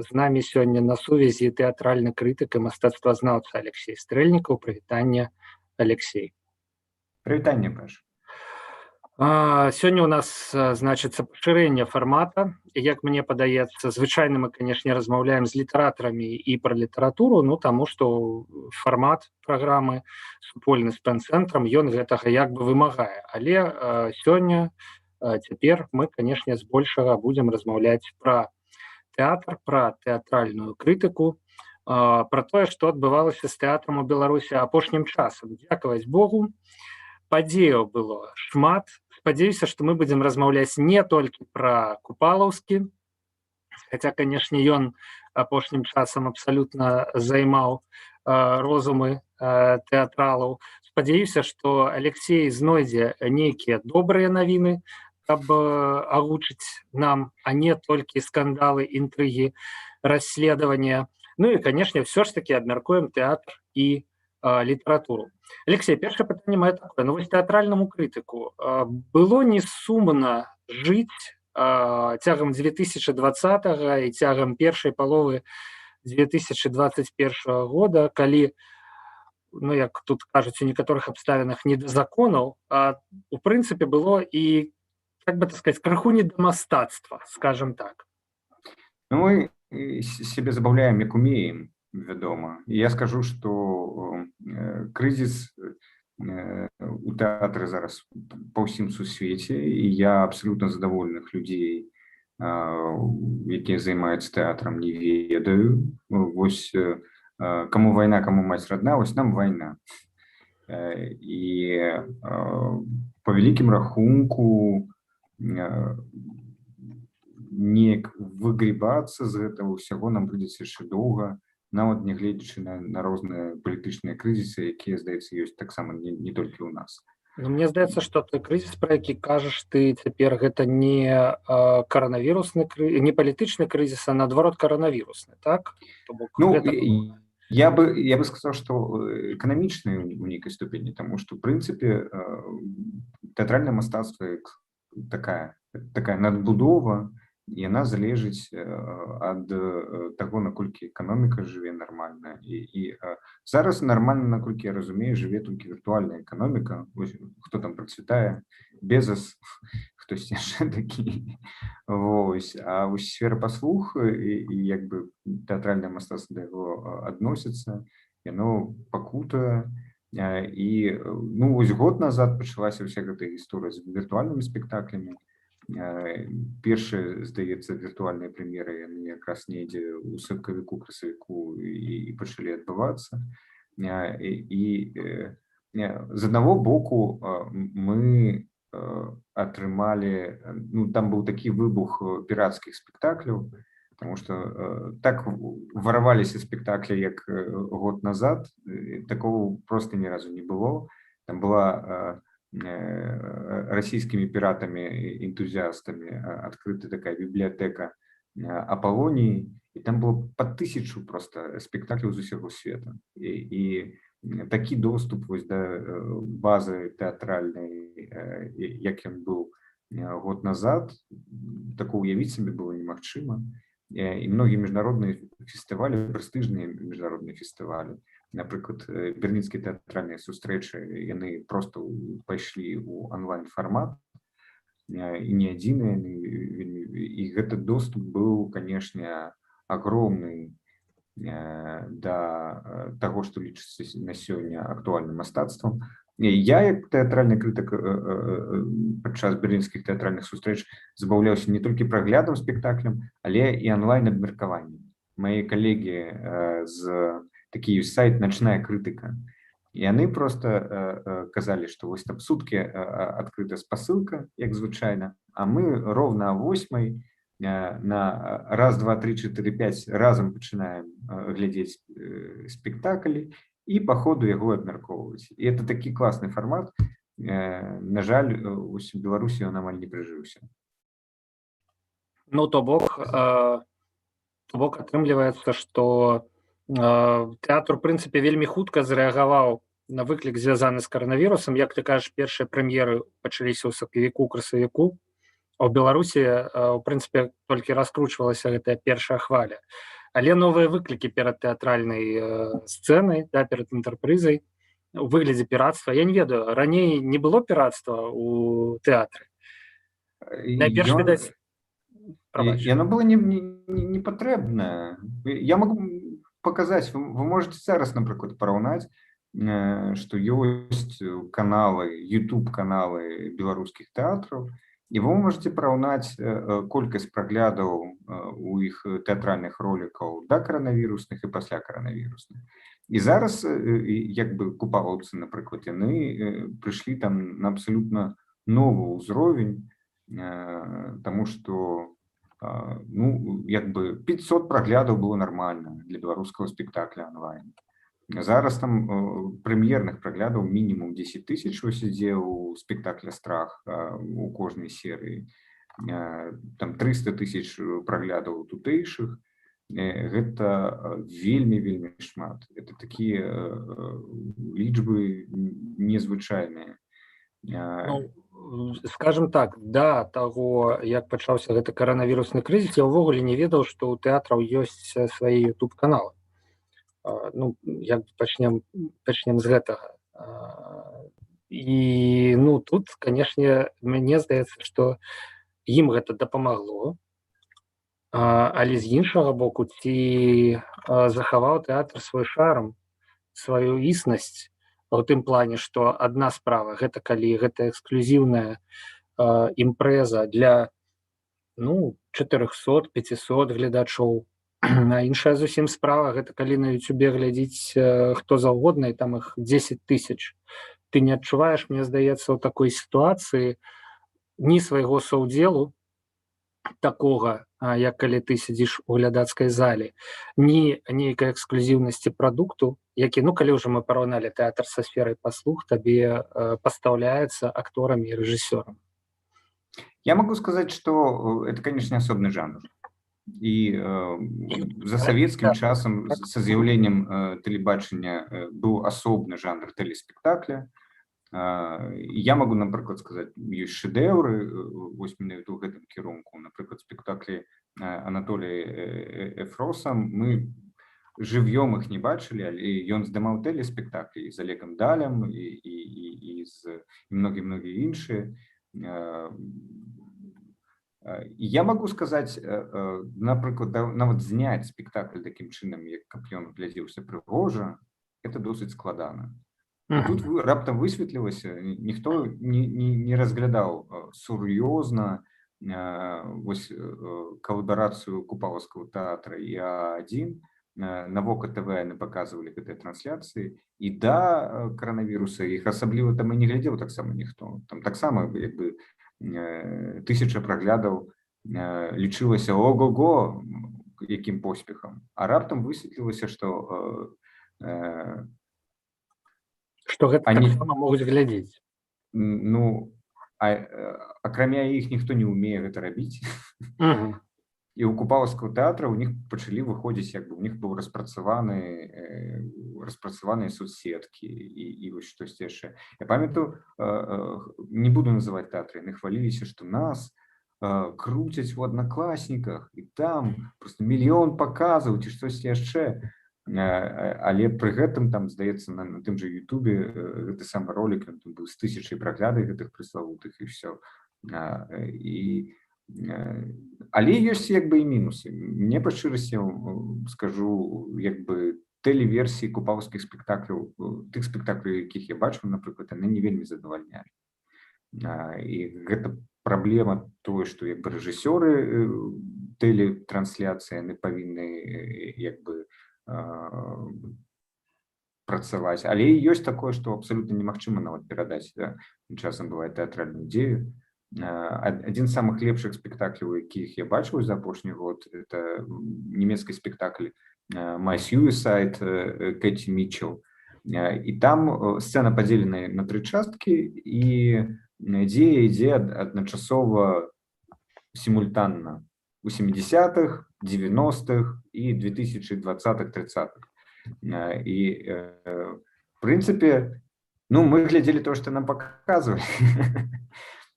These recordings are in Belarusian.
з намі сёння на сувязі тэатральны крытык і мастацтвазнаўца Алексей Стрэльнікаў. Прывітанне, Алексей. Прывітанне, Паш. Сёння у нас значыцца пашырэнне фармата. Як мне падаецца, звычайна мы, канешне, размаўляем з літаратарамі і пра літаратуру, таму што фармат праграмы супольны з пэн-цэнтрам, ён гэтага як бы вымагае. Але сёння, цяпер мы, канешне, збольшага будзем размаўляць пра тэатр, пра тэатральную крытыку, пра тое, што адбывалася з тэатрам у Беларусі апошнім часам. Дзякаваць Богу, падзеяў было шмат. Спадзяюся, што мы будзем размаўляць не толькі пра Купалаўскі, хаця, канешне, ён апошнім часам абсалютна займаў розумы тэатралаў. Спадзяюся, што Алексей знойдзе нейкія добрыя навіны, каб агучыць нам, а не толькі скандалы, інтрыгі, расследавання. І, канешне, ўсё ж такі абмяркуем тэатр і літаратуру. Алексей, першае пытанне мае такое. Вось тэатральнаму крытыку было не сумна жыць цягам 2020 і цягам першай паловы 2021 года, калі, як тут кажуць, у некаторых абставінах не да законаў, а у прынцыпе было і, как бы так сказаць, крыху не да мастацтва, скажем так. Мы себе забаўляем, як умеем, вядома. Я скажу, што крызіс у тэатры зараз па ўсім сусвеце, і я абсалютна задаволеных людзей, якія займаюцца тэатрам, не ведаю. Вось каму вайна, каму маць родна, вось нам вайна. І па вялікім рахунку неяк выгрібацца з гэтага ўсяго нам прыйдзецца яшчэ доўга, нават нягледзячы на розныя палітычныя крызісы, якія, здаецца, ёсць таксама не толькі ў нас. Мне здаецца, што той крызіс, пра які кажаш ты цяпер, гэта не каранавірусны крызіс, не палітычны крызіс, а наадварот каранавірусны, так? Я бы сказаў, што эканамічны ў нейкай ступені, таму што, в прынцыпе, тэатральнае мастацтва такая надбудова, яна залежыць ад таго, наколькі эканоміка жыве нармальна. І зараз нармальна, наколькі я разумею, жыве толькі віртуальная эканоміка. Хто там працвітае? Безос, хтось яшчэ такі. А вось сфера паслуг і як бы тэатральнае мастацтва да яго адносіцца, яно пакутае. І вось год назад пачалася ўся гэтая гісторыя з віртуальнымі спектаклямі. Першыя, здаецца, віртуальныя прэм'еры яны якраз недзе ў сакавіку, красавіку і пачалі адбывацца. І з аднаго боку мы атрымалі, там быў такі выбух пірацкіх спектакляў, таму што так вараваліся спектаклі, як год назад, такого проста ні разу не было. Там была расійскімі піратамі-энтузіастамі адкрыта такая бібліятэка Апалоніі, і там было па 1000 проста спектакляў з усяго света. І такі доступ вось да базы тэатральнай, як ён быў год назад, такого уявіць сабе было немагчыма. І многія міжнародныя фестывалі, прэстыжныя міжнародныя фестывалі, напрыклад, берлінскія тэатральныя сустрэчы, яны проста пайшлі ў онлайн-фармат, і не адзіныя, і гэты доступ быў, канешне, агромны да таго, што лічыцца на сёння актуальным мастацтвам. Я, як тэатральны крытык падчас берлінскіх тэатральных сустрэч, забаўляўся не толькі праглядам спектаклям, але і онлайн-абмеркаваннем. Мае калегі з такі ёсць сайт «Начная крытыка». І яны проста казалі, што вось там суткі адкрыта спасылка, як звычайна, а мы ровна о 8:00 на раз, два, три, 4, 5 разам пачынаем глядзець спектаклі і па ходу яго абмяркоўваць. І это такі класны фармат. На жаль, у Беларусі ён амаль не прыжыўся. То бок атрымліваецца, што тэатр, у прынцыпе, вельмі хутка зрэагаваў на выклік, звязаны з каранавірусам. Як ты кажаш, першыя прэм'еры пачаліся ў сакавіку, красавіку. У Беларусі у прынцыпе толькі раскручвалася гэтая першая хваля, але новыя выклікі перад тэатральнай сцэнай, да, перад інтэрпрызай у выглядзе пірацтва. Я не ведаю, раней не было пірацтва у тэатры. Найперш відаць, И оно было не патрэбнае. Я могу показать, вы можете зараз, напрыклад, параўнаць, што ёсць каналы, YouTube каналы беларускіх тэатраў, і вы можете параўнаць колькасць праглядаў у іх тэатральных ролікаў да каранавірусных і пасля каранавірусных. І зараз як бы купалаўцы, напрыклад, яны прыйшлі там на абсалютна новы ўзровень, таму што ну, як бы 500 праглядаў было нармальна для беларускага спектакля онлайн. Зараз там прэм'ерных праглядаў мінімум 10 000 ось ідзе ў спектакля «Страх» у кожнай серыі. Там 300 000 праглядаў тутэйшых. Гэта вельмі шмат. Это такія лічбы незвычайныя. Ну, скажем так, да таго, як пачаўся гэты каранавірусны крызіс, я ўвогуле не ведаў, што ў тэатраў ёсць свае YouTube-каналы. Ну, як пачнем з гэтага. І ну тут, канешне, мне здаецца, што ім гэта дапамагло, але з іншага боку, ці захаваў тэатр свой шарм, сваю існасць, у тым плане, што адна справа гэта калі гэта эксклюзіўная імпрэза для 400-500 гледачоў, а іншая зусім справа гэта калі на Ютубе глядзіць хто заўгодна і там іх 10 000. Ты не адчуваеш, мне здаецца, у такой сітуацыі ні свайго саўдзелу такога, як калі ты сядзіш у глядацкай зале, ні нейкай эксклюзіўнасці прадукту, які, калі ўжо мы параўналі тэатр са сферай паслуг, табе пастаўляецца акторам і рэжысёрам. Я могу сказать, что это, конечно, особный жанр. И за советским часом, со з'явленнем телебачення, был особный жанр телеспектакля. Я могу, напрыклад, сказать, есть шэдэўры вось менавіта ў гэтым кірунку. Напрыклад, спектаклі Анатолія Эфроса, мы жывьём іх не бачылі, але ён здымаў тэлеспектаклі з Олегом Далем і многія іншыя. Я могу сказаць, напрыклад, нават зняць спектакль такім чынам, як каб ён глядзеўся прыгожа, это досыць складана. Тут раптам высветлілася, ніхто не разглядаў сур'ёзна вось калабарацыю купалаўскага тэатра і А1. На Вока ТВ яны паказвалі гэтыя трансляцыі, і да каранавіруса іх асабліва там і не глядзеў таксама ніхто. Там таксама як бы 1000 праглядаў лічылася ого-го якім поспехам, а раптам высветлілася, што гэта таксама могуць глядзець. Ну, акрамя іх ніхто не ўмее гэта рабіць. І у купалаўскага тэатра у них пачалі выходзіць, як бы у них быў распрацаваныя соцсеткі і вось штосьці яшчэ. Я памятаю, не буду называць тэатры, яны хваліліся, што нас круцяць у Аднакласніках, і там просто мільён паказаў ці штосьці яшчэ. Але пры гэтым там, здаецца, на тым жа Ютубе гэты самы ролик быў з 1000 праглядаў гэтых прыславутых і ўсё. Але ёсць як бы і мінусы. Мне па шчырасці скажу, як бы тэлеверсіі купалаўскіх спектакляў, тых спектакляў, якіх я бачыў, напрыклад, яны не вельмі задавальнялі. І гэта праблема тое, што як бы рэжысёры тэлетрансляцыі яны павінны як бы працаваць. Але ёсць такое, што абсалютна немагчыма нават перадаць. Часам бывае тэатральную дзею. Адзін з самых лепшых спектакляў, якіх я бачыў за апошні год, это нямецкі спектакль «My Suicide» Кэти Мітчелл. І там сцэна падзеленая на 3 часткі, і дзея ідзе адначасова сімультанна у 70-х, 90-х і 2020-30-х. І, в прынцыпе, мы глядзелі то, што нам паказвалі.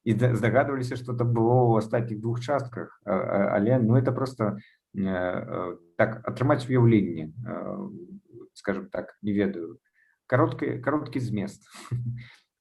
і здагадваліся, што там было ў астатніх двух частках, але ну это просто так атрымаць уяўленне, скажем так, не ведаю, кароткі змест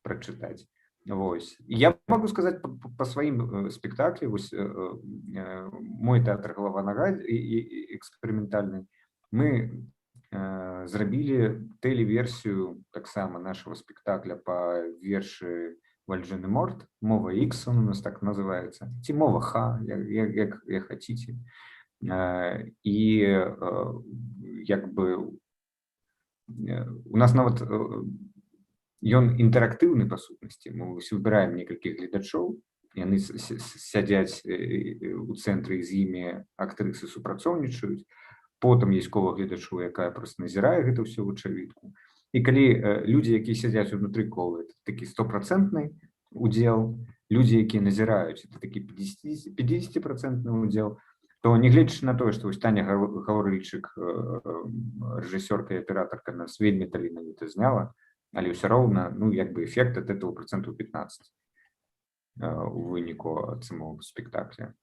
прачытаць. Вось. Я могу сказаць па сваім спектаклі, вось мой тэатр «Галава нага» і эксперыментальны, мы зрабілі тэлеверсію таксама нашего спектакля па вершы Вальжыны Морт, мова X, он у нас так называется, ці мова Х, як хаціце. І як бы у нас нават ён інтэрактыўны па сутнасці. Мы выбіраем некалькіх гледачоў, яны сядзяць у цэнтры, з імі актрысы супрацоўнічаюць. Потым есть кола гледачоў, якая просто назірае гэта ўсё ў вычавітку. І калі людзі, якія сядзяць унутры колы, это такі 100% удзел, людзі, якія назіраюць, это такі 50% удзел, то нягледзячы на тое, што вось Таня Гаврыльчык, рэжысёрка і аператарка, нас вельмі таленавіта зняла, але ўсё роўна, ну, як бы эфект ад этого 15% у выніку ад самого спектакля.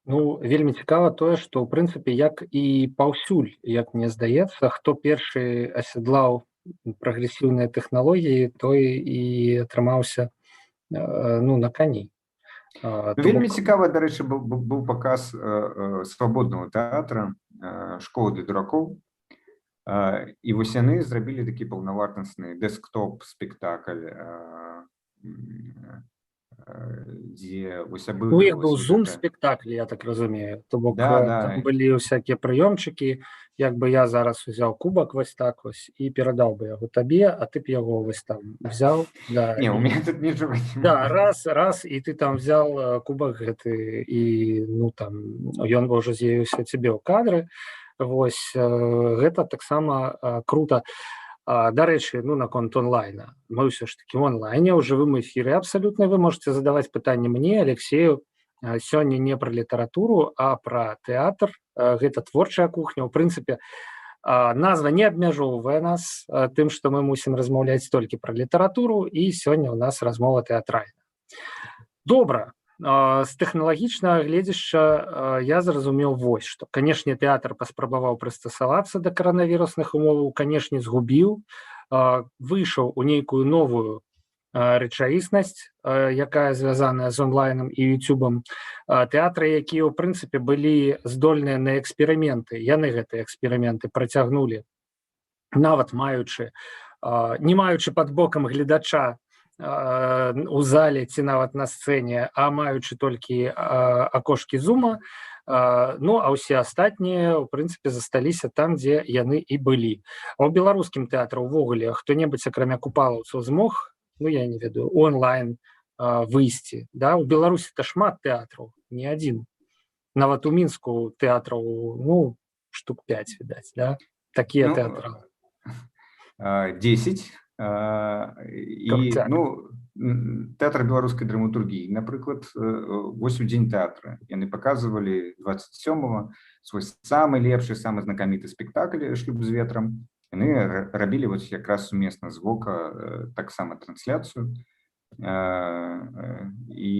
Ну, вельмі цікава тое, што ў прынцыпе, як і паўсюль, як мне здаецца, хто першы асядлаў прагрэсіўныя тэхналогіі, той і атрымаўся ну, на кані. Вельмі цікава, дарэчы, быў паказ свабоднага тэатра «Школа для дуракоў», і вось яны зрабілі такі паўнавартасны дэсктоп-спектакль, дзе вось ну, як быў зум-спектакль, я так разумею. То бок там былі всякія прыёмчыкі, як бы я зараз узяў кубак вось так вось і перадаў бы яго табе, а ты б яго вось там взял. Да, не, у меня тут нічога не. Да, раз, і ты там взял кубак гэты, і ну там ён бы ўжо з'явіўся цябе ў кадры. Вось гэта таксама крута. Дарэчы, ну, наконт онлайна. Мы ўсё ж такі ў онлайне, ў жывым эфіры абсалютна. Вы можете задаваць пытанне мне, Алексею, сёння не пра літаратуру, а пра тэатр. Гэта творчая кухня. У прынцыпе, назва не абмяжоўвае нас тым, што мы мусім размаўляць толькі пра літаратуру, і сёння ў нас размова тэатральная. Добра. З тэхналагічнага гледзяшча я зразумеў вось што. Канешне, тэатр паспрабаваў прыстасавацца да каранавірусных умоваў, канешне, згубіў, выйшаў у нейкую новую рэчаіснасць, якая звязаная з онлайнам і ютубам. Тэатры, якія, ў прынцыпе, былі здольныя на эксперыменты, яны гэтыя эксперыменты працягнулі, нават не маючы пад бокам гледача у зале ці нават на сцэне, а маючы толькі акошкі зума, ну, а ўсе астатнія, у прынцыпе, засталіся там, дзе яны і былі. А ў беларускім тэатры ўвогуле хто-небудзь, акрамя купалаўцаў, змог, ну, я не ведаю, онлайн выйсці, да? У Беларусі-то шмат тэатраў, не адзін. Нават у Мінску тэатраў, ну, штук 5, відаць, да? Такія тэатры. 10. І, ну, тэатр беларускай драматургіі, напрыклад, 8 дзень тэатра. Яны паказвалі 27-го свой самы лепшы, самы знакаміты спектакль «Шлюб з ветрам». Яны рабілі вось якраз сумесна з вока таксама трансляцыю. І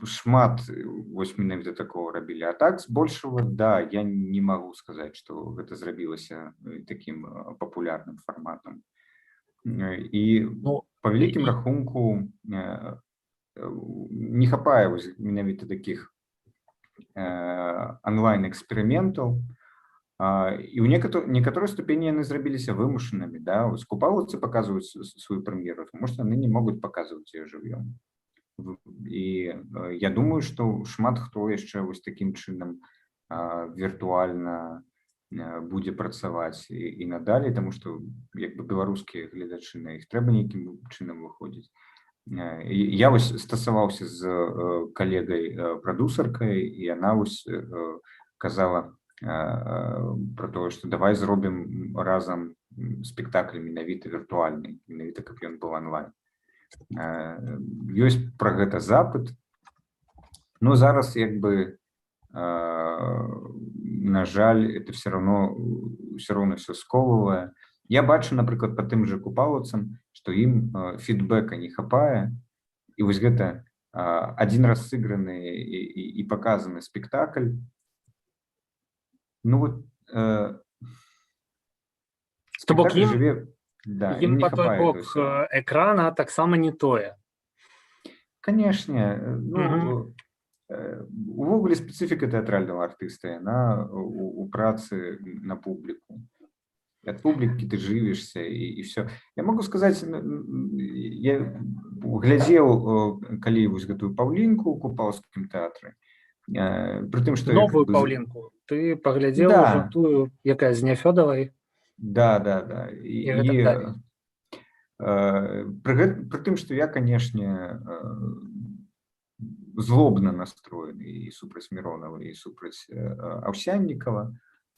шмат вось менавіта такого рабілі. А так, збольшага, да, я не магу сказаць, што гэта зрабілася такім папулярным фарматам. І па вялікім рахунку не хапае вось менавіта такіх онлайн-эксперыментаў. І ў некаторай ступені яны зрабіліся вымушанымі, да? Вось купалаўцы паказваюць сваю прэм'еру, тому што яны не могуць паказваць яе жывём. І я думаю, што шмат хто яшчэ вось такім чынам віртуальна будзе працаваць і надалей, таму што як бы беларускія гледачы на іх трэба нейкім чынам выходзіць. Я вось стасаваўся з калегай прадусаркай, і яна вось казала пра тое, што давай зробім разам спектакль менавіта віртуальны, менавіта каб ён быў онлайн. Ёсць пра гэта запыт, но зараз як бы на жаль это все равно все сковывае. Я бачу, напрыклад, па тым жа купалаўцам, што ім фідбэка не хапае, і вось гэта адзін раз сыграны і паказаны спектакль. Ну вот То бок спектакль ім жыве, да, ім ім не па той хапае бок досведу. экрана таксама не тое. Канешне, Мгм. увогуле спецыфіка тэатральнага артыста, яна у працы на публіку. Ад публікі ты жывішся і все. Я могу сказаць, я глядзеў, калі вось гэтую Паўлінку ў купалаўскім тэатры, пры тым, што Новую Паўлінку. Ты паглядзеў ужо Да, тую, якая з Няфёдавай, да. і гэтак далей. Пры тым, што я, канешне, злобна настроены і супраць Міронава, і супраць Аўсяннікава,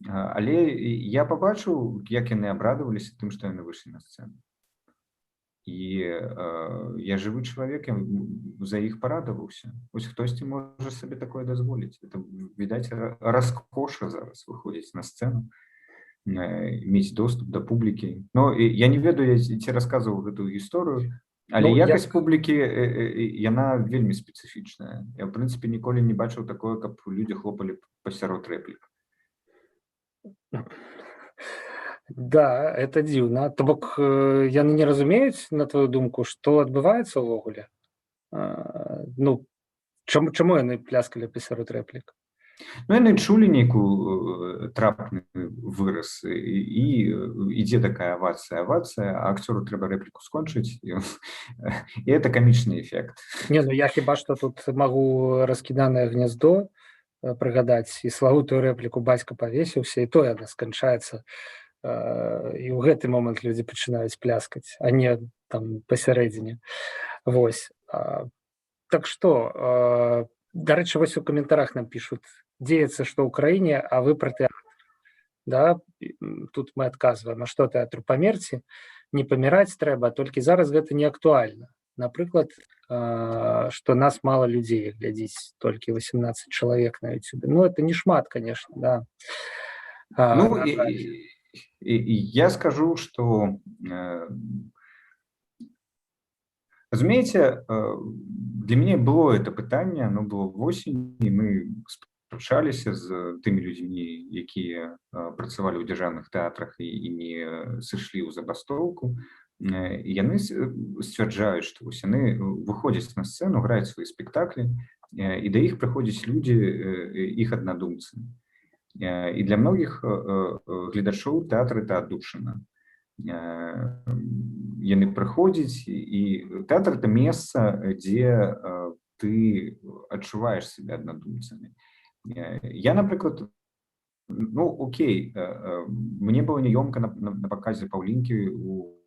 але я пабачыў, як яны абрадаваліся тым, што яны выйшлі на сцэну. І я жывы чалавек, я за іх парадаваўся. Вось хтосьці можа сабе такое дазволіць. Это, відаць, раскоша зараз выходзіць на сцэну, мець доступ да публікі. Ну, я не ведаю, я ці расказваў гэтую гісторыю, але Ну, якасць публікі, яна вельмі спецыфічная. Я, в прынцыпе, ніколі не бачыў такое, каб людзі хлопалі пасярод рэплік. Да, это дзіўна. То бок яны не разумеюць, на твою думку, што адбываецца ўвогуле? Ну, чаму яны пляскалі пасярод рэплік? Ну, яны чулі нейкую трапны выраз, і ідзе такая авацыя, а акцёру трэба рэпліку скончыць, і это камічны эфект. Не, ну я хіба што тут магу раскіданае гняздо прыгадаць, і славутую рэпліку бацька павесіўся, і то яна сканчаецца. І ў гэты момант людзі пачынаюць пляскаць, а не там пасярэдзіне. Вось. Так што, дарэчы, вось у каментарах нам пішуць, дзеецца, што ў краіне, а вы пра тэатр. Да? Тут мы адказваем, а што тэатру памерці? Не паміраць трэба, толькі зараз гэта не актуальна. Напрыклад, што нас мала людзей глядзіць, толькі 18 чалавек на YouTube. Ну, это не шмат, конечно, да. Ну, я скажу, что, разумееце, для мяне было это пытанне, оно было восень, і мы спрачаліся з тымі людзьмі, якія працавалі ў дзяржаўных тэатрах і не сышлі ў забастоўку. Яны сцвярджаюць, што вось яны выходзяць на сцэну, граюць свае спектаклі, і да іх прыходзяць людзі, іх аднадумцы. І для многіх гледачоў тэатр — это аддушына. Яны прыходзяць, і тэатр — это месца, дзе ты адчуваеш сябе аднадумцамі. Я, напрыклад, ну, окей, мне было няёмка на паказе Паўлінкі у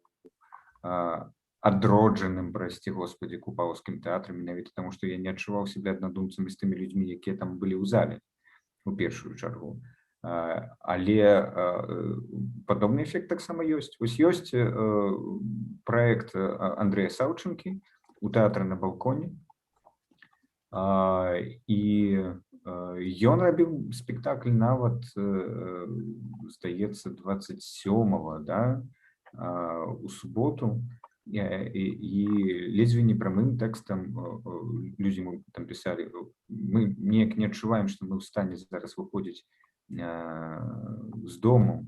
адроджаным, прасці Господі, купалаўскім тэатры, менавіта таму, што я не адчуваў сябе аднадумцамі з тымі людзьмі, якія там былі ў зале у першую чаргу. Але падобны эфект таксама ёсць. Вось ёсць праект Андрэя Саўчынкі у тэатры на балконе, і ён рабіў спектакль нават, здаецца, 27-го, да, у суботу, і ледзьве не прамым тэкстам людзі там пісалі, мы неяк не адчуваем, што мы ў стане зараз выходзіць з дому.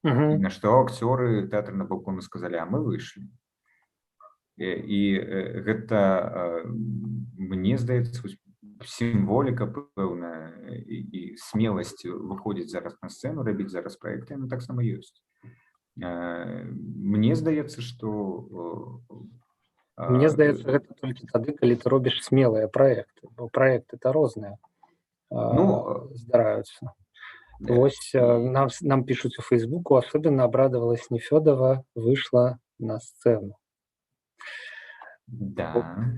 На што акцёры тэатра на балконе сказалі, а мы выйшлі. І гэта, мне здаецца, сімволіка пэўная і смеласць выходзіць зараз на сцэну, рабіць зараз праекты, яна таксама ёсць. Мне здаецца, што... Мне здаецца, гэта толькі тады, калі ты робіш смелыя праекты, бо праекты-то розныя здараюцца. Вось нам пишут у Фейсбуку, особенно обрадовалась Нефёдова, вышла на сцену. Да.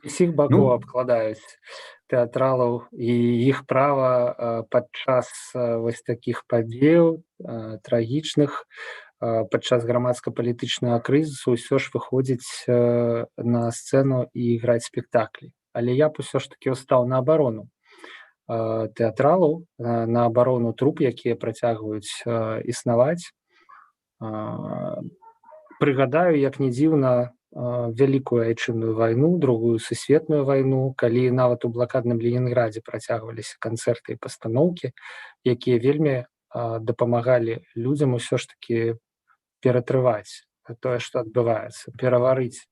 Усіх бакоў абкладаюць тэатралаў і іх права падчас вось такіх падзеяў трагічных, падчас грамадска-палітычнага крызісу ўсё ж выходзіць на сцэну і граць спектаклі. Але я б усё ж такі стаў на абарону тэатралаў, на абарону труп, якія працягваюць існаваць. Прыгадаю, як не дзіўна, вялікую айчынную вайну, другую сусветную вайну, калі нават у блакадным Ленінградзе працягваліся канцэрты і пастаноўкі, якія вельмі дапамагалі людзям усё ж такі ператрываць тое, што адбываецца, пераварыць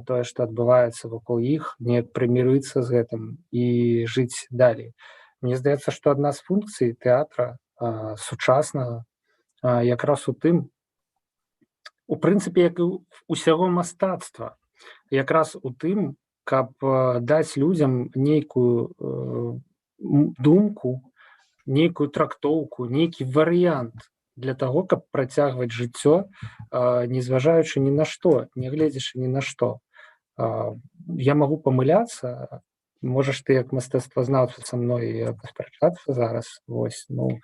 тое, што адбываецца вакол іх, неяк прымірыцца з гэтым і жыць далей. Мне здаецца, што адна з функцый тэатра сучаснага якраз у тым, у прынцыпе, як і усяго мастацтва, якраз у тым, каб даць людзям нейкую думку, нейкую трактоўку, нейкі варыянт для таго, каб працягваць жыццё, не зважаючы ні на што, не гледзячы ні на што. Я магу памыляцца, можаш ты як мастацтвазнаўца са мной паспрачацца зараз, вось, ну.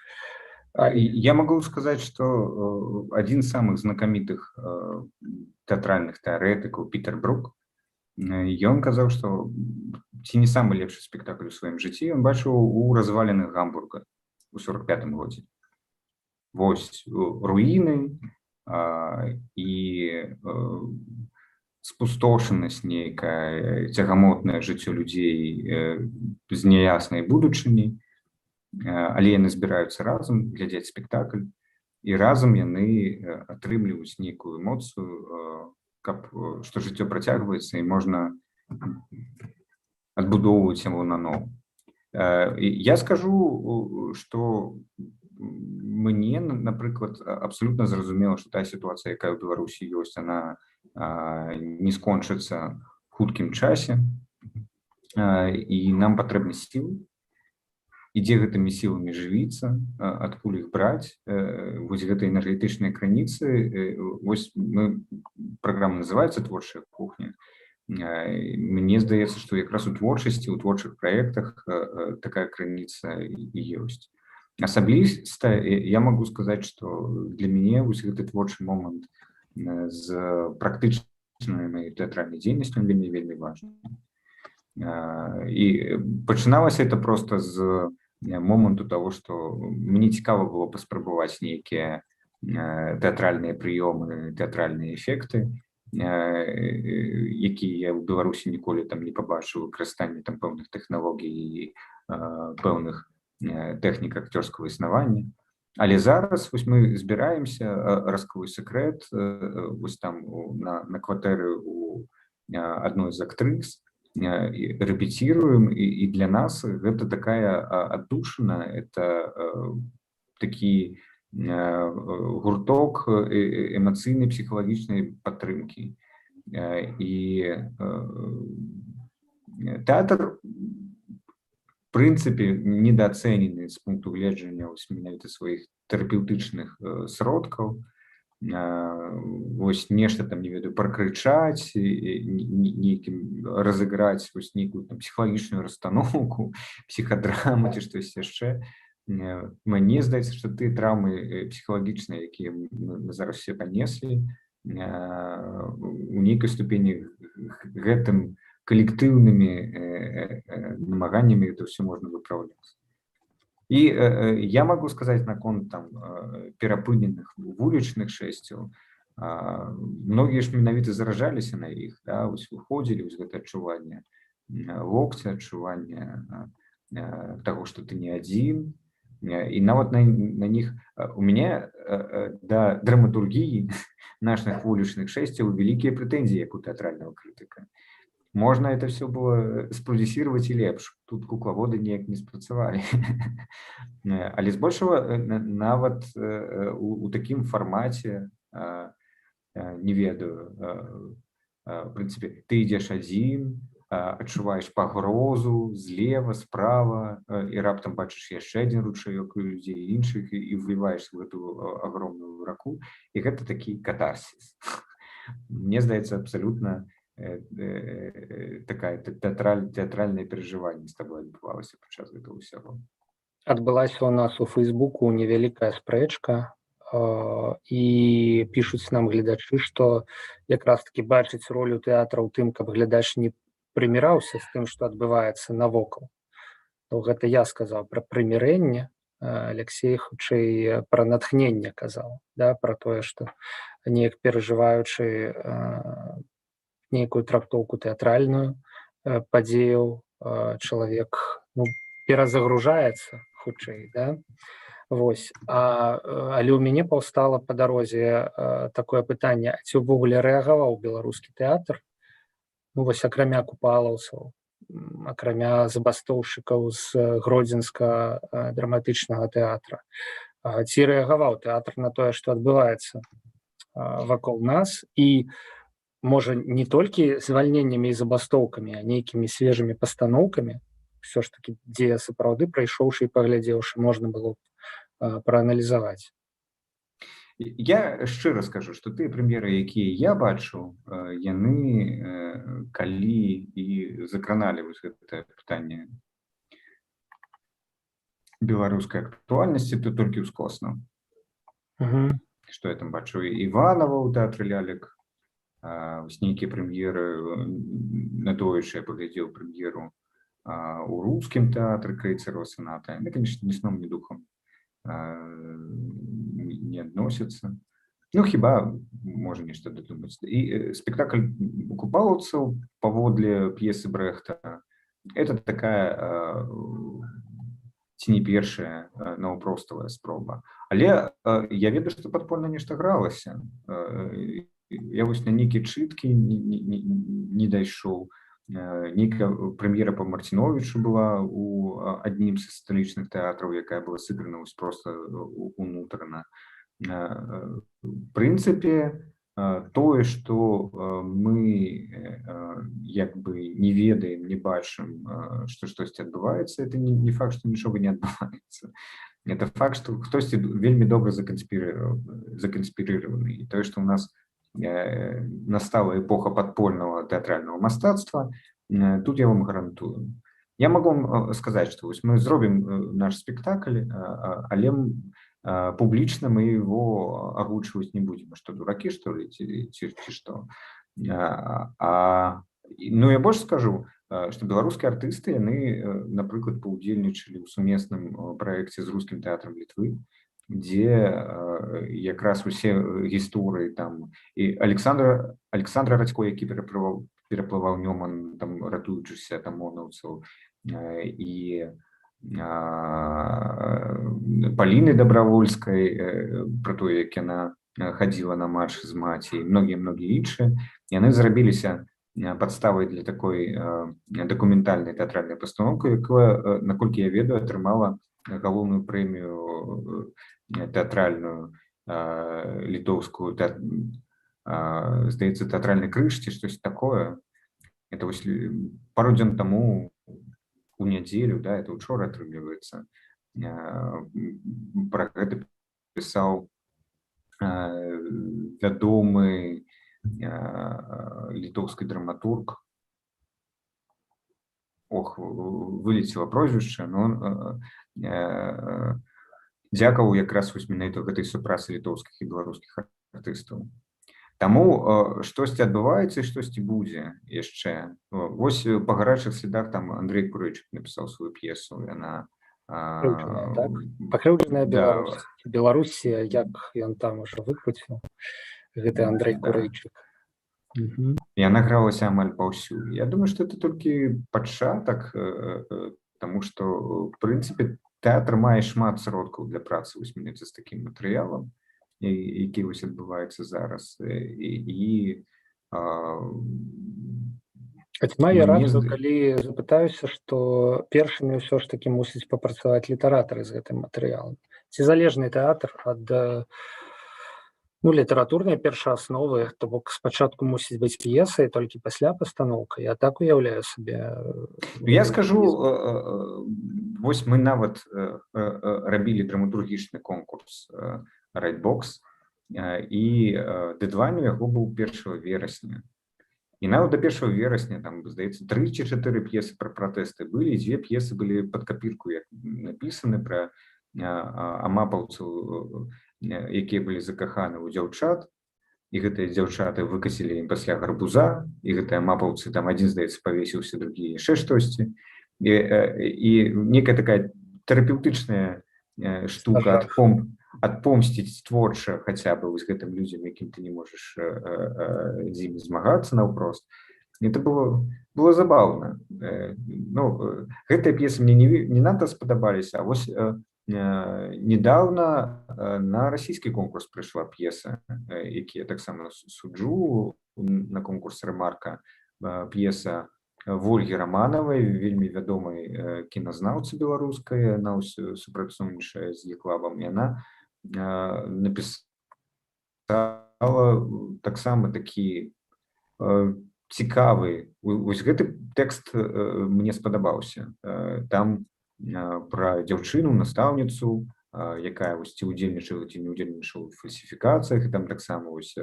Я могу сказать, что один из самых знакомитых театральных теоретиков, Питер Брук, ён казаў, што ці не самы лепшы спектакль у сваім жыцці ён бачыў у развалінах Гамбурга у 45-м годзе. Вось руіны і спустошанасць нейкая, цягамотнае жыццё людзей з няяснай будучыняй, але яны збіраюцца разам глядзець спектакль, і разам яны атрымліваюць нейкую эмоцыю, каб што жыццё працягваецца і можна адбудоўваць яго наноў. Я скажу, што мне, напрыклад, абсалютна зразумела, што тая сітуацыя, якая ў Беларусі ёсць, яна не скончыцца хуткім часе, і нам патрэбны сілы. І дзе гэтымі сіламі жывіцца, адкуль іх браць, вось гэтай энергетычнай крыніцы, вось праграма называецца «Творчая кухня». Мне здаецца, што якраз у творчасці, у творчых праектах такая крыніца і ёсць. Асабліста я магу сказаць, што для мяне вось гэты творчы момант з практычнай маёй тэатральнай дзейнасцю вельмі важны. І пачыналася это проста з моманту того, што мне цікава было паспрабаваць нейкія тэатральныя прыёмы, тэатральныя эфекты, якія я ў Беларусі ніколі там не пабачыў, выкарыстанне там пэўных тэхналогій і пэўных тэхнік акцёрскага існавання. Але зараз вось мы збіраемся, раскрою сакрэт, вось там на кватэры у адной з актрыс, рэпеціруем, і для нас гэта такая аддушына, это такі гурток эмацыйнай псіхалагічнай падтрымкі. І тэатр, в прынцыпе, недаацэнены з пункту гледжання менавіта сваіх тэрапеўтычных сродкаў. Вось нешта там, не ведаю, пракрычаць, нейкім разыграць вось нейкую там псіхалагічную расстаноўку, псіхадраму ці штось яшчэ. Мне здаецца, што тыя траўмы псіхалагічныя, якія мы зараз все панеслі, у нейкай ступені гэтым калектыўнымі намаганнямі это ўсё можна выпраўляць. І я могу сказаць наконт там перапыненых вулічных шэсцяў. Многія ж менавіта заражаліся на іх, да, вось выходзілі вось гэта адчуванне локця, адчуванне таго, што ты не адзін. І нават на них у мяне да драматургіі наших вулічных шэсцяў вялікія прэтэнзіі, як у тэатральнага крытыка. Можно это все было спродюсировать и лепш. Тут кукловоды неяк не спрацавалі. Але збольшага нават у такім фармаце, не ведаю, в прынцыпе, ты ідзеш адзін, адчуваеш пагрозу злева, справа, і раптам бачыш яшчэ адзін ручаёк у людзей іншых і вліваеш в эту агромную раку, і гэта такі катарсіс. Мне здаецца, абсалютна такая тэатральнае перажыванне з табой адбывалася падчас гэтага ўсяго. Адбылася у нас у Фейсбуку невялікая спрэчка, і пішуць нам гледачы, што якраз такі бачыць ролю тэатра ў тым, каб глядач не прыміраўся з тым, што адбываецца навокал. То гэта я сказаў пра прымірэнне, Алексей хутчэй пра натхненне казаў, да, пра тое, што неяк перажываючы нейкую трактоўку тэатральную падзеяў, чалавек, ну, перазагружаецца хутчэй, да. Вось. Але ў мяне паўстала па дарозе такое пытанне: ці ўвогуле рэагаваў беларускі тэатр, ну, вось акрамя купалаўцаў, акрамя забастоўшчыкаў з гродзенска драматычнага тэатра, ці рэагаваў тэатр на тое, што адбываецца вакол нас, і можа не толькі звальненнямі і забастоўкамі, а нейкімі свежымі пастаноўкамі, ўсё ж такі, дзе сапраўды, прайшоўшы і паглядзеўшы, можна было прааналізаваць. Я шчыра скажу, што тыя прэм'еры, якія я бачыў, яны калі і закраналі вось гэтае пытанне беларускай актуальнасці, то толькі ўскосна. Што я там бачыў? Іванова ў тэатры лялек, вось нейкія прэм'еры, надоечы я паглядзеў прэм'еру у рускім тэатры Крейцерова соната. Яны, конечно, ні сном, ні духам не адносяцца. Ну, хіба можа нешта дадумаць. І спектакль купалаўцаў паводле п'есы Брэхта — это такая ці не першая наўпроставая спроба. Але я ведаю, што падпольна нешта гралася. Я вось на нейкія чыткі не дайшоў. Нейкая прэм'ера па Марціновічу была у адным з сталічных тэатраў, якая была сыграна проста унутрана. В прынцыпе, тое, што мы як бы не ведаем, не бачым, што штосьці адбываецца, это не факт, што нічога не адбываецца. Это факт, што хтосьці вельмі добра заканспірыраваны. І тое, што ў нас настала эпоха падпольнага тэатральнага мастацтва, тут я вам гарантую. Я могу вам сказаць, што мы зробім наш спектакль, але публічна мы его агучваць не будзем. Што, дуракі, што ли, ці што? Ну, я больш скажу, што беларускія артысты, яны, напрыклад, паўдзельнічалі ў сумесным праекце з рускім тэатрам Літвы, дзе якраз усе гісторыі там і Александра Радзько, які пераплываў Нёман, там, ратуючыся там монаўцаў, і Паліны Дабравольскай, пра тое, як яна хадзіла на матч з маці, і многія іншыя, яны зрабіліся падставай для такой дакументальнай тэатральнай пастаноўкі, якая, наколькі я ведаю, атрымала галоўную прэмію тэатральную літоўскую, здаецца, тэатральны крыж ці штось такое. Это вось пару дзён таму у нядзелю, да, это учора атрымліваецца, пра гэта пісаў вядомы літоўскі драматург. Вылецела прозвішча, но дзякаваў якраз вось менавіта гэтай супрацы літоўскіх і беларускіх артыстаў. Таму штосьці адбываецца і штосьці будзе яшчэ. Вось па гарачых слядах там Андрэй Курэйчык напісаў сваю п'есу. Яна пакрыўджаная Беларусь. Беларусі, як ён там ужо выкруціў, гэты Андрэй Курэйчык. Яна гралася амаль паўсюль. Я думаю, што это толькі пачатак, таму што, в прынцыпе, тэатр мае шмат сродкаў для працы вось менавіта з такім матэрыялам, які вось адбываецца зараз. Мае рацыю, калі запытаюся, што першымі ўсё ж такі мусяць папрацаваць літаратары з гэтым матэрыялам. Ці залежны тэатр ад літаратурнай першаасновы, то бок спачатку мусіць быць п'еса і толькі пасля пастаноўка. Я так уяўляю сабе. Я скажу, вось мы нават рабілі драматургічны конкурс Райтбокс, і дэдлайн у яго быў 1 верасня. І нават до 1 верасня, там, здаецца, 3 ці 4 п'есы пра пратэсты былі, 2 п'есы былі пад капірку, як напісаны, пра амапаўцаў, якія былі закаханы ў дзяўчат, і гэтыя дзяўчаты выкасілі ім пасля гарбуза, і гэтыя амапаўцы, там адзін, здаецца, павесіўся, другі яшчэ штосьці. І некая такая тэрапеўтычная штука адпомсціць творча хаця бы вось гэтым людзям, якім ты не можаш з імі змагацца наўпрост. Это было забаўна. Гэтыя п'есы мне не надта спадабаліся, а вось недавно на расійскі конкурс прыйшла п'еса, які я таксама суджу на конкурс «Рэмарка», п'еса Вольгі Раманавай, вельмі вядомай кіназнаўцы беларускай, яна супрацоўнічае з Е-клабам, і яна напісала таксама такі цікавы. Вось гэты тэкст мне спадабаўся. Там пра дзяўчыну, настаўніцу, якая вось ці ўдзельнічала, ці не ўдзельнічала ў фальсіфікацыях, і там таксама вось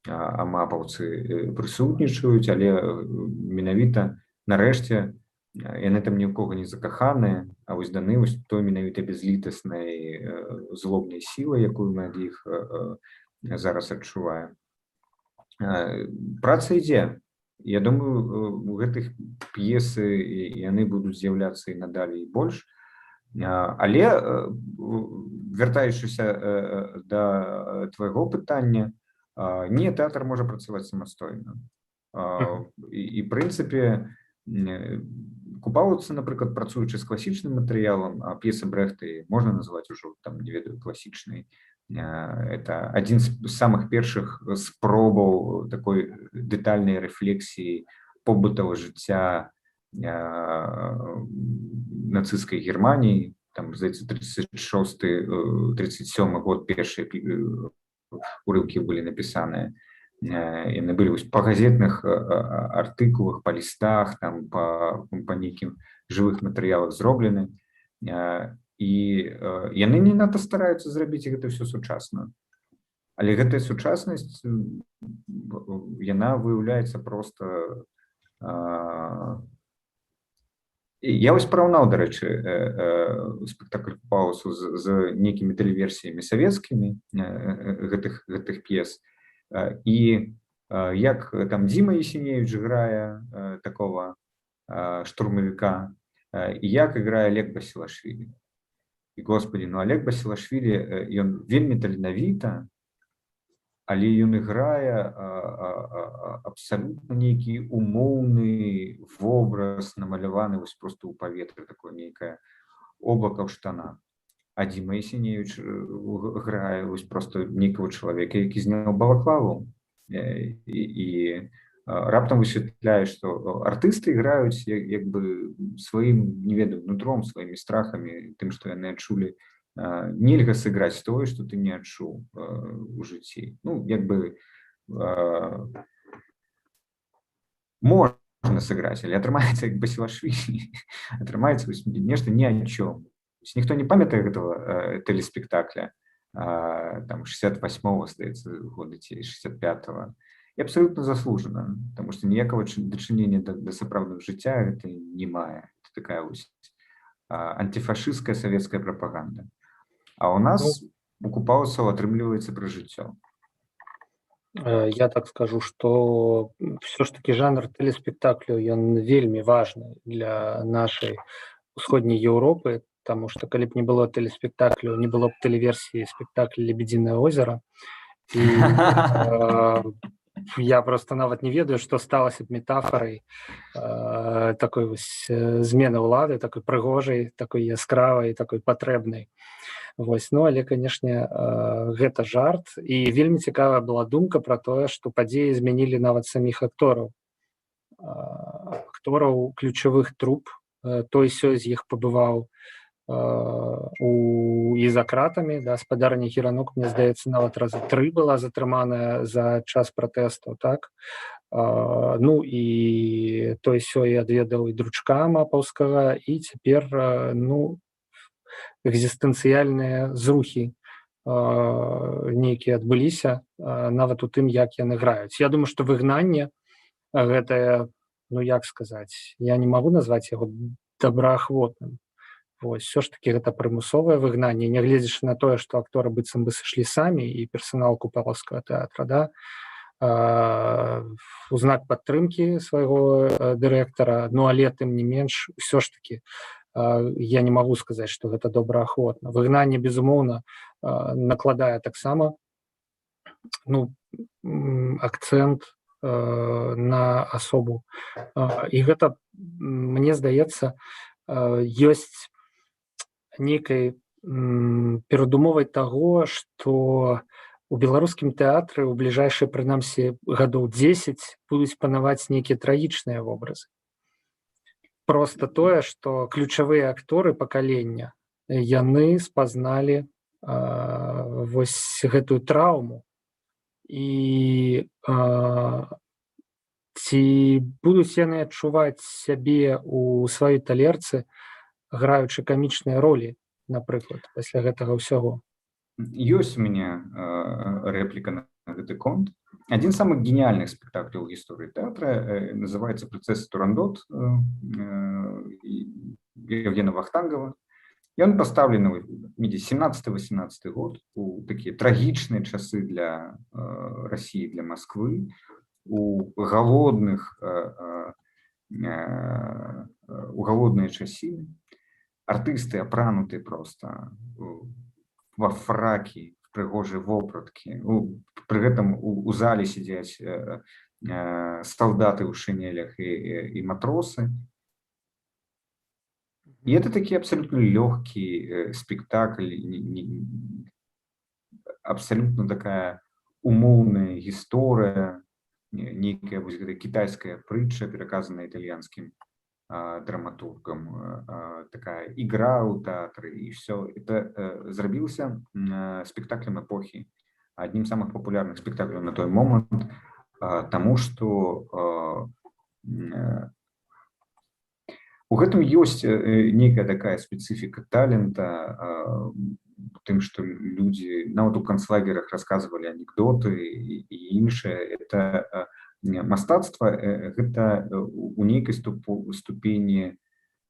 амапаўцы прысутнічаюць, але менавіта нарэшце яны там ні ў кого не закаханыя, а вось даны вось той менавіта бязлітаснай злобнай сілай, якую мы ад іх зараз адчуваем. Праца ідзе. Я думаю, у гэтых п'есы яны будуць з'яўляцца і надалей больш. Але, вяртаючыся да твайго пытання, не, тэатр можа працаваць самастойна. І прынцыпе, Купалаўцы, напрыклад, працуючы з класічным матэрыялам, а п'еса Брэхта можна назваць ужо, там, не ведаю, класічнай. Это один з самых першых спробаў такой дэтальнай рэфлексіі побытавага жыцця нацысцкай Германіі. Там, здаецца, 36-37 год першыя урыўкі былі напісаныя. Яны былі па газетных артыкулах, па лістах, там, па нейкім жывых матэрыялах зроблены. І яны не надта стараюцца зрабіць гэта ўсё сучасна. Але гэтая сучаснасць, яна выяўляецца проста... Я вось параўнаў, дарэчы, спектакль Купалаўцаў з нейкімі тэлеверсіямі савецкімі гэтых п'ес. І як там Дзіма Есеневіч грае такого штурмавіка, і як іграе Олег Басілашвілі. І, господі, Олег Басілашвілі, ён вельмі таленавіта, але ён іграе абсалютна нейкі умоўны вобраз, намаляваны вось проста ў паветры, такое нейкае облака ў штанах. А Дзіма Есеневіч грае вось проста нейкага чалавека, які зняў балаклаву. І раптам высвятляе, што артысты іграюць як бы сваім, не ведаю, нутром, сваімі страхамі, тым, што яны адчулі. Нельга сыграць тое, што ты не адчуў у жыцці. Ну, як бы можна сыграць, але атрымаецца як Басілашвілі. Атрымаецца нешта ні о чым. Ніхто не памятае гэтага тэлеспектакля, там, 68-го, здаецца, года, ці 65-го. І абсолютно заслужена, тому што ніякага дачынення да сапраўднага жыцця гэта не мае. Это такая вось антифашысцкая савецкая прапаганда. А у нас у Купалаўцаў атрымліваецца пра жыццё. Я так скажу, што все ж таки жанр тэлеспектакляў, ён вельмі важны для нашай усходняй Еўропы, таму што калі б не было тэлеспектакляў, не было б тэлеверсіі спектакля «Лебедзінае озера». І я просто нават не ведаю, што сталася б метафорай такой вось змены ўлады, такой прыгожай, такой яскравай, такой патрэбнай. Вось, ну, але, канешне, гэта жарт. І вельмі цікавая была думка пра тое, што падзеі змянілі нават саміх актораў. Актораў ключавых труп, той-сёй з іх пабываў і за кратамі, да, спадарня Геранок, мне здаецца, нават раза 3 была затрыманая за час пратэстаў, так? Ну, і той-сёй адведаў і дручка Мапаўскага, і цяпер, ну, экзістэнцыяльныя зрухі нейкія адбыліся, нават у тым, як яны граюць. Я думаю, што выгнанне гэтае, ну, як сказаць, я не магу назваць яго добраахвотным. Вось, все ж таки гэта прымусовае выгнанне, нягледзячы на тое, што акторы быццам бы сышлі самі, і персанал Купалаўскага тэатра, да, у знак падтрымкі свайго дырэктара, ну, але тым не менш, все ж таки я не магу сказаць, што гэта добраахвотна. Выгнанне, безумоўна, накладае таксама акцэнт на асобу. І гэта, мне здаецца, ёсць нейкай перадумовай таго, што у беларускім тэатры ў бліжэйшыя, прынамсі, гадоў 10 будуць панаваць нейкія трагічныя вобразы. Проста тое, што ключавыя акторы пакалення, яны спазналі вось гэтую траўму. І ці будуць яны адчуваць сябе ў сваёй талерцы, граючы камічныя ролі, напрыклад, пасля гэтага ўсяго? Ёсць у меня рэпліка на гэты конт. Один из самых гениальных спектаклей в истории театра называется «Принцесса Турандот» Евгена Вахтангова. И он поставлен в 17-18 год, у такие трагичные часы для России, для Москвы, у голодные часы. Артисты апрануты просто во фракі, в прыгожай вопраткі. Пры гэтым у зале сядзяць салдаты ў шинелях і матросы. И это такі абсолютно легкий спектакль, абсолютно такая умоўная гісторыя, нейкая вось гэта кітайская прытча, пераказаная італьянскім драматургам, такая игра у театре, и все. Это зрабился спектаклем эпохи, одним из самых популярных спектаклей на той момент, тому что у гэтым ёсць некая такая специфика талента, тым, что люди нават у канцлагерах рассказывали анекдоты и іншае. Это мастацтва, гэта у нейкай ступені,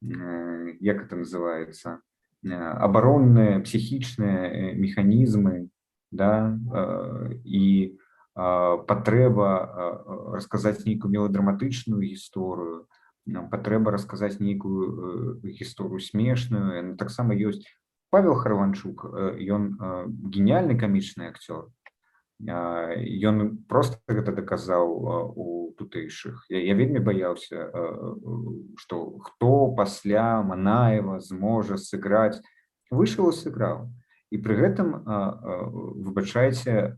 як это называется, абаронныя псіхічныя механізмы, да, і патрэба расказаць нейкую меладраматычную гісторыю, патрэба расказаць нейкую гісторыю смешную. Таксама ёсць Павел Хараванчук, ён гениальны камічны акцёр. Ён просто гэта даказаў у тутэйшых. Я вельмі баяўся, што хто пасля Манаева зможа сыграць. Выйшаў і сыграў. І пры гэтым, выбачайце,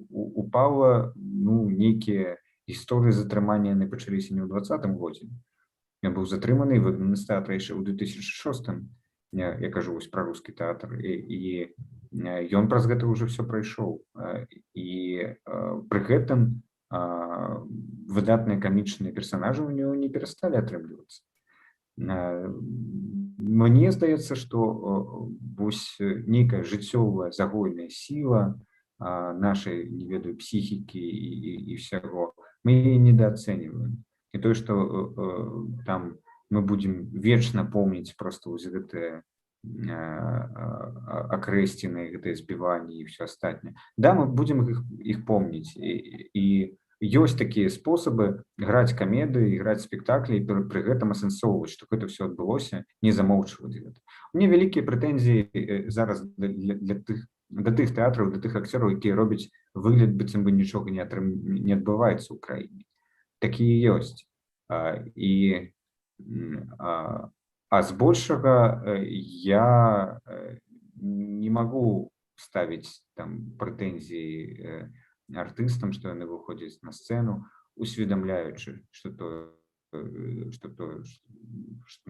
у Павла нейкія гісторыі затрымання яны пачаліся не ў 20-м годзе. Ён быў затрыманы і выгнаны з тэатра яшчэ ў 2006-м. Я кажу вось пра рускі тэатр. І ён праз гэта ўжо все прайшоў. І пры гэтым выдатныя камічныя персонажы у него не перасталі атрымлівацца. Мне здаецца, што вось нейкая жыццёвая загойная сіла нашай, не ведаю, псіхікі і ўсяго, мы яе недооцэньваем. І тое, што там мы будем вечна помніць просто вось гэтыя акрэсціны, гэтыя збіванні і все астатняе. Да, мы будем іх помніць. І ёсць такія спосабы граць камедыі, граць спектаклі, і пры гэтым асэнсоўваць, што гэта все адбылося, не замоўчваць гэта. У мяне вялікія прэтэнзіі зараз да тых тэатраў, да тых акцёраў, якія робяць выгляд, быццам бы нічога не адбываецца ў краіне. Такія ёсць. А збольшага я не могу ставіць там прэтэнзіі артыстам, што яны выходзяць на сцэну, усведамляючы, што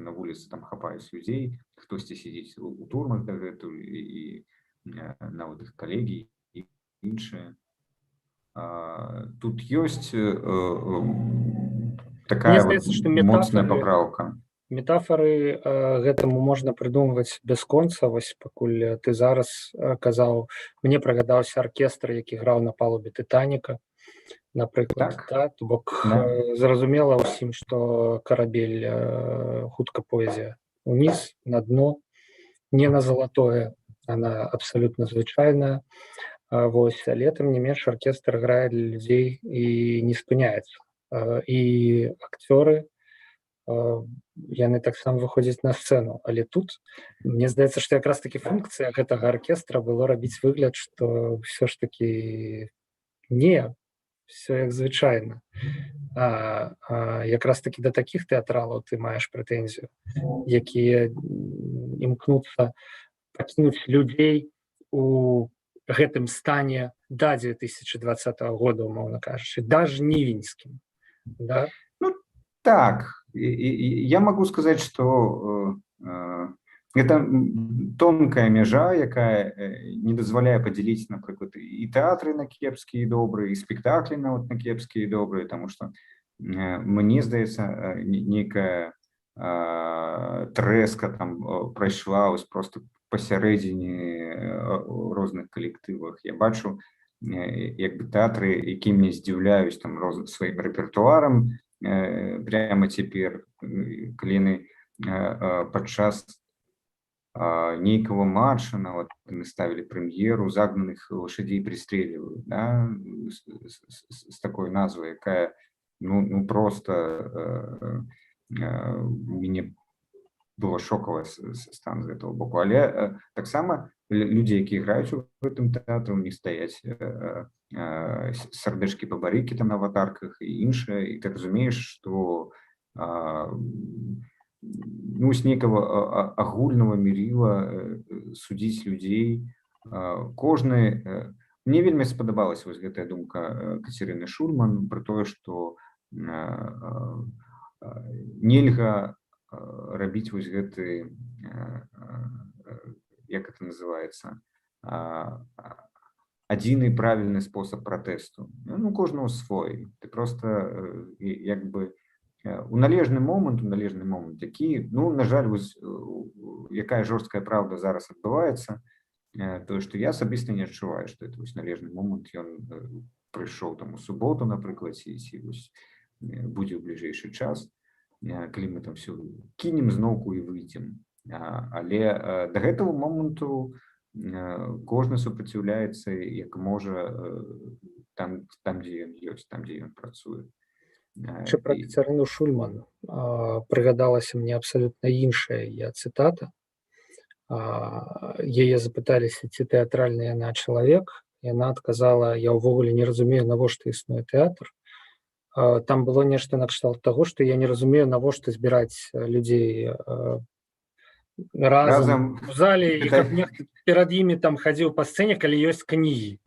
на вуліцы там хапаюць людзей, хтосьці сидзіць у турмах дагэтуль, і нават іх калегі і іншыя. Тут ёсць такая моцная папраўка. Метафоры гэтаму можна прыдумваць бясконца. Вось пакуль ты зараз казаў, мне прыгадаўся аркестр, які граў на палубе Тытаніка, напрыклад. То бок зразумела ўсім, што карабель хутка пойдзе уніз, на дно, не на залатое, она абсалютна звычайная. Вось, але тым не менш аркестр грае для людзей і не спыняецца. І акцёры яны таксама выходзяць на сцэну. Але тут мне здаецца, што якраз такі функцыя гэтага аркестра было рабіць выгляд, што ўсё ж такі не, все як звычайна. Якраз такі да такіх тэатралаў ты маеш прэтэнзію, якія імкнуцца пакінуць людзей у гэтым стане да 2020 года, умоўна кажучы, да жнівеньскім. Да? Ну, так, я могу сказать, что это тонкая межа, якая не дазваляе падзяліць, напрыклад, і тэатры на кепскія і добрыя, і спектаклі нават на кепскія і добрыя, тому что мне здаецца, нейкая трэска там прайшла просто пасярэдзіне розных калектывах. Я бачу, як бы тэатры, які мне здзіўляюць там сваім рэпертуарам прямо цяпер, калі яны падчас нейкага матча нават мы ставілі прэм'еру «Загнаных лошадей пристреливают», да, з такой назвай, якая ну просто мне было шокавае стан з гэтага боку. Але таксама людзі, якія граюць у гэтым тэатры, у них стаяць сардэчкі бабарыкі там на аватарках і іншае, і ты разумееш, што ну, з нейкага агульнага меріла судзіць людзей. Кожны... Мне вельмі спадабалася вось гэтая думка Кацярыны Шульман пра тое, што нельга рабіць вось гэты, як это называется, адзіны правільны спосаб пратэсту. Ну, кожнага свой. Ты просто як бы у належны момант, які, ну, на жаль, вось, якая жорсткая праўда зараз адбываецца, тое, што я асабіста не адчуваю, што это вось належны момант, ён прыйшоў там у суботу, напрыклад, ці вось будзе ў бліжэйшы час, калі мы там все кінем зноўку і выйдзем. Але да гэтага моманту кожны супраціўляецца як можа там, дзе ён ёсць, там, дзе ён працуе. Пра Кацярыну Шульман прыгадалася мне абсалютна іншая цытата. Яе запыталіся, ці тэатральны яна чалавек. Яна адказала: я ўвогуле не разумею, навошта існуе тэатр. Там было нешта накшталт таго, што я не разумею, навошта збіраць людзей разам у зале, і каб нехта перад імі там хадзіў па сцэне, калі ёсць кнігі.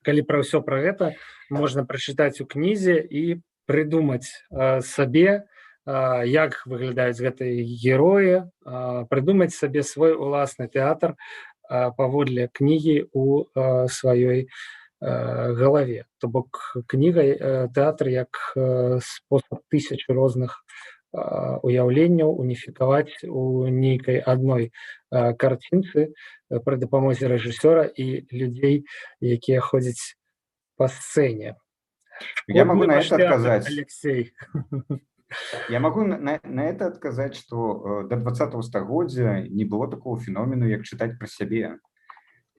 Калі пра ўсё пра гэта можна прачытаць у кнізе і прыдумаць сабе, як выглядаюць гэтыя героі, прыдумаць сабе свой уласны тэатр паводле кнігі ў сваёй галаве. То бок кніга, тэатр як спосаб тысяч розных уяўленняў уніфікаваць у нейкай адной карцінцы пры дапамозе рэжысёра і людзей, якія ходзяць па сцэне. Я могу на это отказать. Алексей. Я могу на это отказать, что до 20-го стагоддзя не было такого феномену, як чытаць пра сябе.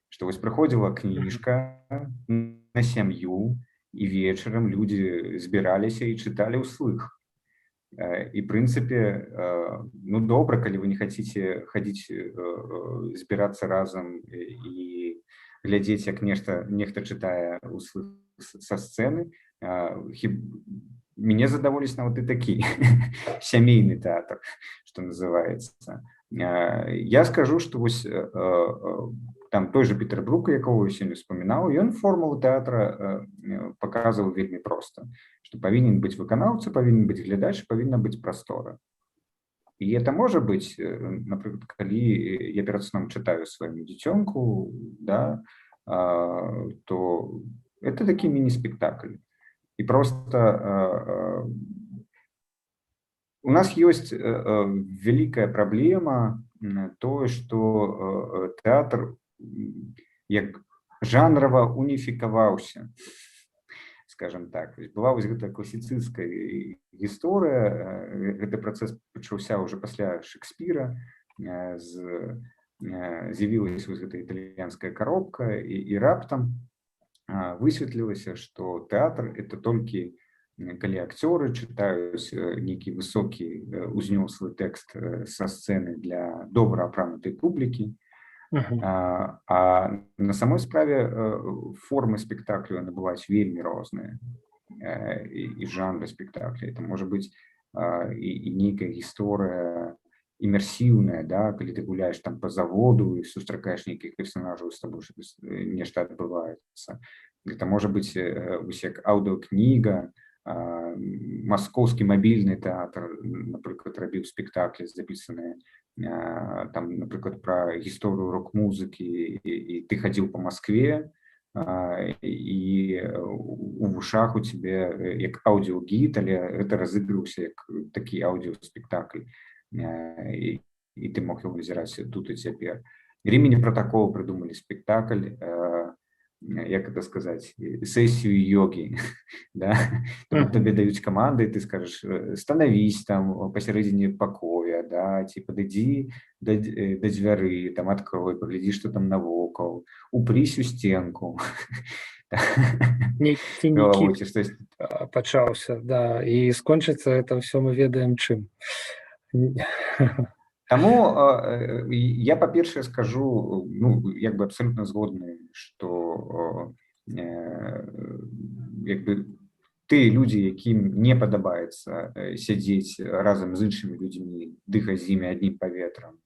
Што вось прыходзіла кніжка на сям'ю, і вечарам людзі збіраліся і чыталі ўслых. І, в прынцыпе, ну, добра, калі вы не хаціце хадзіць, збірацца разам і глядзець, як нехта чытае ўслых са сцэны. Мяне задаволіць нават і такі сямейны тэатр, што называецца. Я скажу, што вось там той же Пітер Брук, якого я сёння вспомінаў, ён формулу тэатра паказваў вельмі проста, што павінен быць выканаўца, павінен быць глядач, павінна быць прастора. І это можа быць, напрыклад, калі я перад сном чытаю свайму дзіцёнку, да, то это такі міні-спектакль. І просто у нас ёсць вялікая праблема тое, што тэатр як жанрава уніфікаваўся, скажем так. Была вось гэта класіцысцкая гісторыя, гэты працэс пачаўся ўжо пасля Шекспіра, з'явілася вось гэта італьянская коробка, і раптам высветлілася, што тэатр — это толькі калі акцёры чытаюць нейкі высокі узнёслы тэкст са сцэны для добра апранутай публікі. А на самой справе формы спектаклю набываюць вельмі розныя, і жанры спектакля. Это можа быць і нейкая гісторыя імерсіўная, да, калі ты гуляеш там по заводу і сустракаеш нейкіх персонажаў, з табой нешта адбываецца. Это можа быць як аўдыокніга. Маскоўскі мабільны тэатр, напрыклад, рабіў спектаклі запісаныя там, напрыклад, пра гісторыю рок-музыкі, і ты хадзіў по Москве, і у вушах у тебе як аўдыогід, але гэта разыгрываўся як такі аўдыоспектакль, і ты мог его назіраць тут і цяпер. Римини Протакова придумали спектакль, як это сказать, сессию йоги, да? Тебе дают команды, и ты скажешь, становись там посередине покоя, да, типа, подойди до дверы, там, открой, погляди, что там навокал, упрись у стенку. Нейкі нейкі пачаўся, да, і скончыцца это ўсё мы ведаем чым. Таму я, па-першае, скажу, ну, як бы абсолютно згодны, што як бы тыя людзі, якім не падабаецца сядзець разам з іншымі людзьмі, дыхаць з імі аднім паветрам,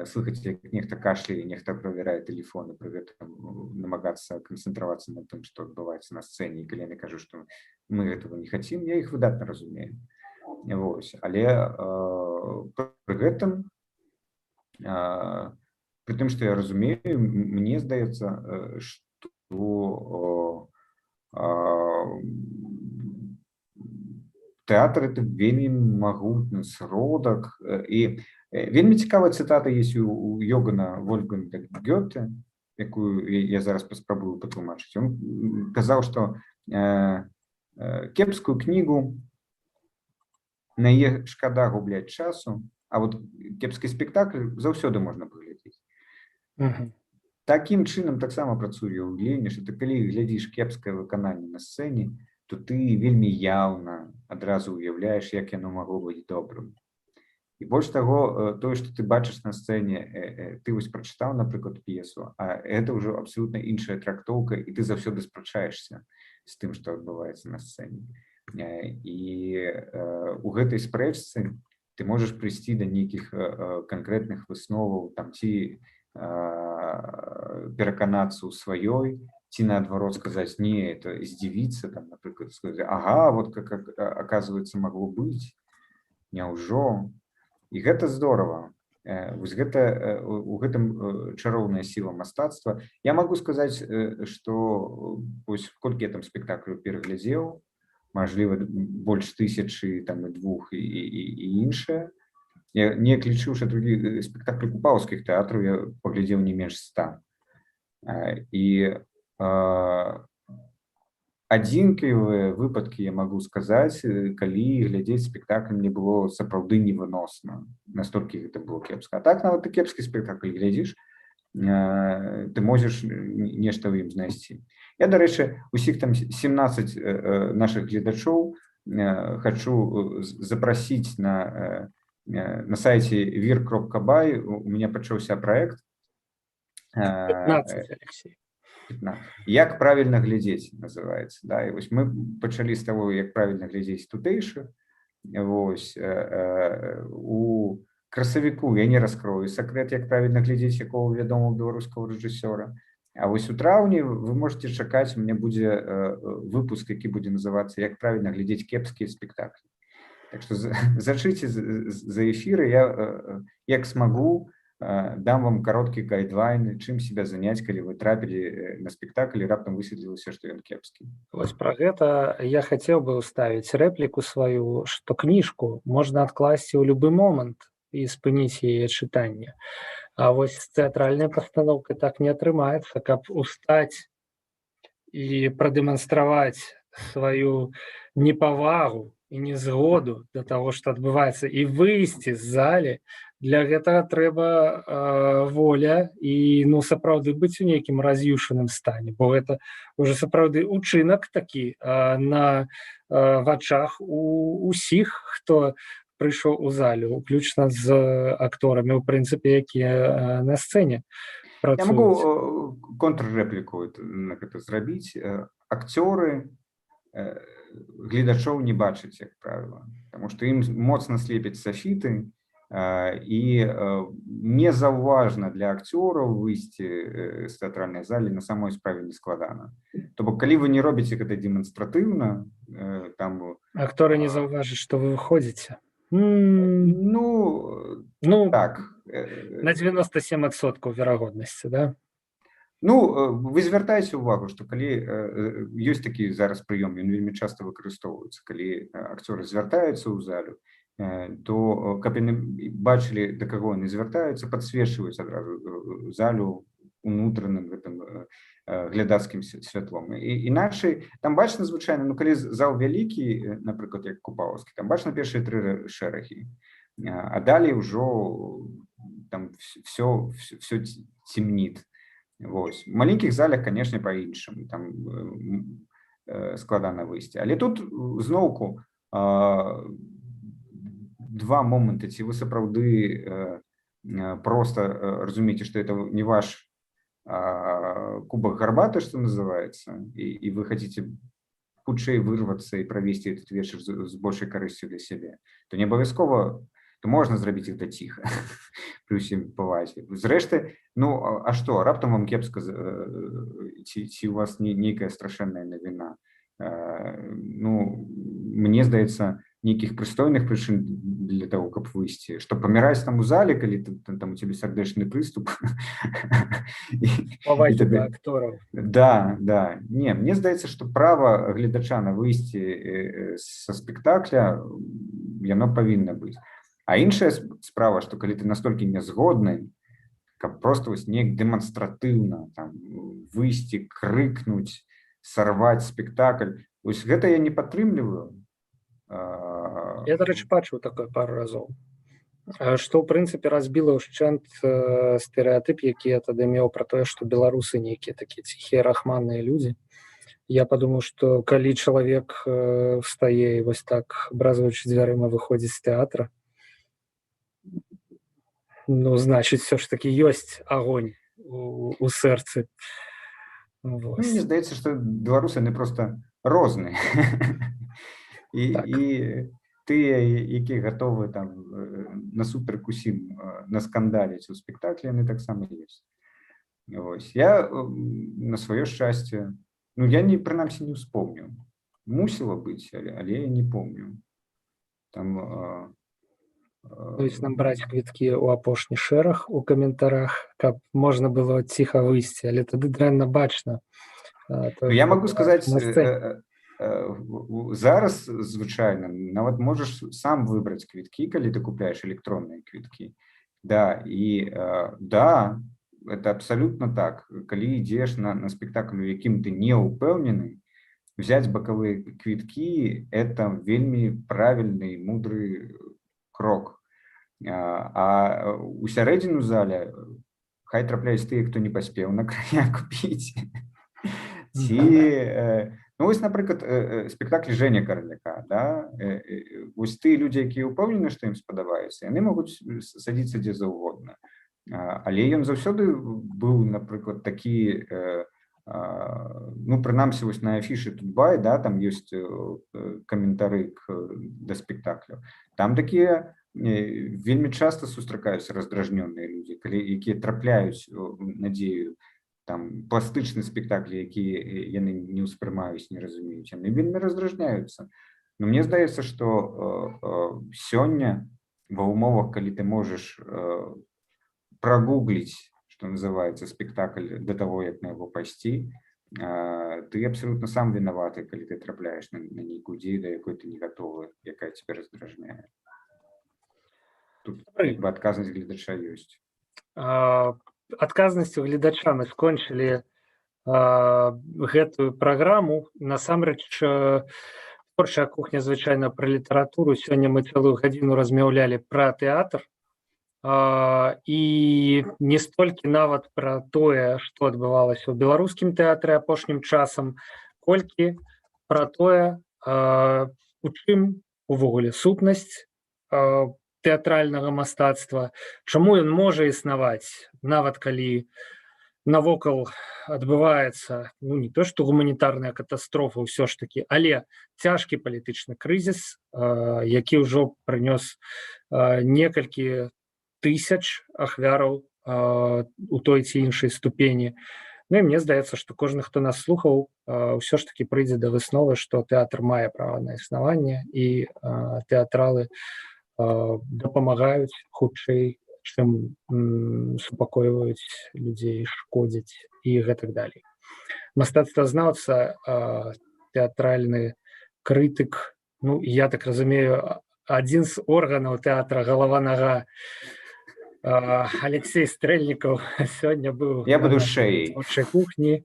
слухаць, як нехта кашляе, нехта правярае тэлефон, і пры гэтым намагацца канцэнтравацца на тым, што адбываецца на сцэне, і калі яны кажуць, што мы гэтага не хацім, я іх выдатна разумею. Вось. Але пры гэтым, пры тым, што я разумею, мне здаецца, што тэатр — это вельмі магутны сродак. І вельмі цікавая цытата ёсць у Йогана Вольфганга Гёте, якую я зараз паспрабую патлумачыць. Ён казаў, што кепскую кнігу на яе шкада губляць часу, а вот кепскі спектакль заўсёды можна паглядзець. Такім чынам таксама працуе ўяўленне, што ты калі глядзіш кепскае выкананне на сцэне, то ты вельмі яўна адразу ўяўляеш, як яно магло быць добрым. І больш таго, тое, што ты бачыш на сцэне, ты вось прачытаў, напрыклад, п'есу, а гэта ўжо абсалютна іншая трактоўка, і ты заўсёды спрачаешся з тым, што адбываецца на сцэне. І у гэтай спрэчцы ты можаш прыйсці да нейкіх канкрэтных высноваў, там, ці пераканацца ў сваёй, ці наадварот сказаць, не, это здзівіцца, там, напрыклад, сказаць, ага, вот как оказывается могло быць, няўжо. І гэта здорава. Вось гэта, у гэтым чароўная сіла мастацтва. Я магу сказаць, што вось колькі я там спектаклю пераглядзеў, мажліва, больш 1000, там, і 2, і іншае. Я не лічыўшы другі спектаклі купаўскіх тэатраў, я паглядзеў не менш 100. І адзінкавыя выпадкі я магу сказаць, калі глядзець спектакль мне было сапраўды невыносна, настолькі гэта было кепска. А так, нават і кепскі спектакль глядзіш, ты можаш нешта ў ім знайсці. Я, дарэчы, усіх там 17 наших гледачоў хачу запрасіць на сайце vir.by. У меня пачаўся праект 15, Алексей. Як правильно глядзець, называецца. Да? І вось мы пачалі з таго, як правильно глядзець тутэйшы. Вось. У красавіку я не раскрою сакрэт, як правильно глядзець якого вядомого беларускага рэжысёра. А вось у траўні вы можете чакаць, у меня будзе выпуск, які будзе называцца «Як правильно глядзець кепскія спектаклі». Так што зачыце за эфіры, я як смогу дам вам кароткі гайдлайн, чым себя заняць, калі вы трапілі на спектакль і раптам высветлілася, што ён кепскі. Вось пра гэта я хацеў бы ўставіць рэпліку сваю, што кніжку можна адкласці ў любы момант і спыніць яе чытанне. А вось з тэатральнай пастаноўкай так не атрымаецца, каб устаць і прадэманстраваць сваю непавагу і незгоду да таго, што адбываецца, і выйсці з залі, Для гэтага трэба воля і ну сапраўды быць у нейкім раз'юшаным стане, бо гэта ўжо сапраўды ўчынак такі на вачах у усіх, хто прыйшоў у залю, уключна з акторамі, у прынцыпе, якія на сцэне Я працуюць. могу контррэпліку на гэта зрабіць. Акцёры гледачоў не бачаць, як правіла, таму што ім моцна слепяць софіты, і незаўважна для акцёраў выйсці з тэатральнай залі на самой справе не складана. То бок, калі вы не робіце гэта дэманстратыўна, там... Акторы не заўважаць, што вы выходзіце. Ну, так. На 97% верагоднасці, да? Ну, вы звяртаеце ўвагу, што калі ёсць такі зараз прыём, ён вельмі часта выкарыстоўваецца, калі акцёры звяртаюцца ў залю, то каб яны бачылі, да каго яны звяртаюцца, падсвечваюць адразу залю унутраным гэтым глядацкім святлом. Іначай, там бачна звычайна, ну калі зал вялікі, напрыклад, як Купалаўскі, там бачна першыя 3 шэрагі, а далей ужо там все цемніт. Вось. В маленькіх залях, канешне, па-іншаму, там складана выйсці. Але тут зноўку два моманты, ці вы сапраўды проста разумееце, што это не ваш кубок гарбаты, што называецца, і вы хацеце хутчэй вырвацца і правесці этот вечар з большай карысцю для сябе, то не абавязкова, то можна зрабіць гэта ціха, пры ўсім павазе. Зрэшты, ну, а што, раптам вам кепска, ці у вас нейкая страшэнная навіна? Ну, мне здаецца, нейкіх прыстойных прычын для того, каб выйсці, што паміраць там у зале, калі там у цябе сардэчны прыступ. Павагі да актораў. Да. Не, мне здаецца, што права гледача на выйсці са спектакля, яно павінна быць. А іншая справа, што калі ты настолькі нязгодны, каб проста вось неяк дэманстратыўна там выйсці, крыкнуць, сарваць спектакль, вось гэта я не падтрымліваю. Я, дарэчы, бачыў такое пару разоў, што, ў прынцыпе, разбіла ўшчэнт стэрэатып, які я тады меў пра тое, што беларусы нейкія такія ціхія рахманныя людзі. Я падумаў, што калі чалавек встае і вось так, бразгаючы дзвярыма, выходзіць з тэатра, ну, значыць, все ж таки ёсць агонь у сэрцы. Мне здаецца, што беларусы, яны проста розныя. І тыя, якія гатовы там насуперак усім наскандаліць у спектаклі, яны таксама ёсць. Вось. Я на сваё шчасце, ну, я прынамсі не ўспомню. Мусіла быць, але я не помню. Там... То есть нам браць квіткі ў апошні шэраг у каментарах, каб можна было ціха выйсці, але тады дрэнна бачна. Я магу сказаць, зараз звычайна нават можаш сам выбраць квіткі, калі ты купляеш электронныя квіткі. Да, і да, это абсалютна так. Калі ідзеш на спектакль, у якім ты не ўпэўнены, взяць бакавыя квіткі — это вельмі правільны і мудры крок. А у сярэдзіну зале хай трапляюць тыя, хто не паспеў на края купіць. Ці... Ну, вось, напрыклад, спектакль Жэня Караляка, да? Вось тыя людзі, якія ўпэўнены, што ім спадабаецца, яны могуць садзіцца дзе заўгодна. Але ён заўсёды быў, напрыклад, такі, ну, прынамсі, вось на афішы Тутбай, да, там ёсць каментары да спектакля. Там такія вельмі часта сустракаюцца раздражнёныя людзі, якія трапляюць надзею, там пластычны спектакль, які яны не ўспрымаюць, не разумеюць, яны вельмі раздражняюцца. Но мне здаецца, што сёння ва ўмовах, калі ты можаш прагугліць, што называецца, спектакль да таго, як на яго пайсці, ты абсалютна сам вінаваты, калі ты трапляеш на нейкую дзею, да якой ты не гатовы, якая цябе раздражняе. Тут адказнасць гледача ёсць. Адказнасцю гледача мы скончылі гэтую праграму. Насамрэч, творчая кухня звычайна пра літаратуру. Сёння мы цэлую гадзіну размаўлялі пра тэатр. і не столькі нават пра тое, што адбывалася ў беларускім тэатры апошнім часам, колькі пра тое, у чым увогуле сутнасць тэатральнага мастацтва, чаму ён можа існаваць, нават калі навокал адбываецца, ну, не то што гуманітарная катастрофа ўсё ж такі, але цяжкі палітычны крызіс, які ўжо прынёс некалькі тысяч ахвяраў у той ці іншай ступені. Ну і мне здаецца, што кожны, хто нас слухаў, ўсё ж такі прыйдзе да высновы, што тэатр мае права на існаванне і тэатралы дапамагаюць хутчэй, чым супакойваюць людзей, шкодзяць і гэтак далей. Мастацтвазнаўца, тэатральны крытык, ну, я так разумею, адзін з органаў тэатра галава-нага, Алексей Стрэльнікаў сёння быў Я буду шэяй. творчай кухні.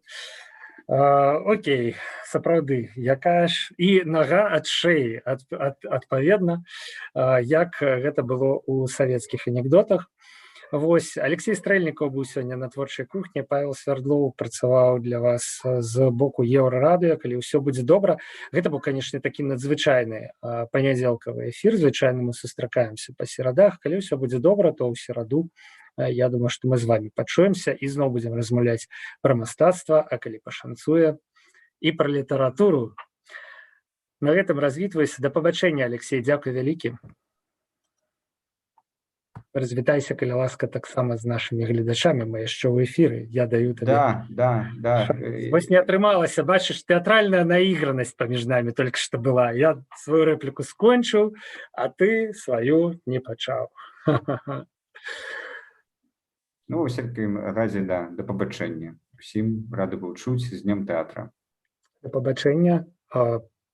Окей, сапраўды, якая ж і нага ад шэі, адпаведна, як гэта было ў савецкіх анекдотах. Вось, Алексей Стрэльнікаў быў сёння на творчай кухні, Павел Свярдлоў працаваў для вас з боку Еўрарадыё, калі ўсё будзе добра. Гэта быў, канешне, такі надзвычайны панядзелкавы эфір, звычайна мы сустракаемся па серадах. Калі ўсё будзе добра, то ў сераду, я думаю, што мы з вами пачуемся і зноў будзем размаўляць пра мастацтва, а калі пашанцуе, і пра літаратуру. На гэтым развітваюся. Да пабачэння, Алексей, дзякуй вялікі. Развітайся, калі ласка, таксама з нашымі гледачамі, мы яшчэ ў эфіры, я даю табе. Да. Вось не атрымалася, бачыш, тэатральная наігранасць паміж намі толькі што была. Я сваю рэпліку скончыў, а ты сваю не пачаў. Ну, у всякім разе, да, да пабачэння. Усім рады быў чуць, з днём тэатра. Да пабачэння,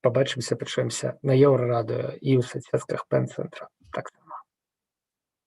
пабачымся, пачуемся на Еўрарадыё і ў сацсетках Пэн-цэнтра.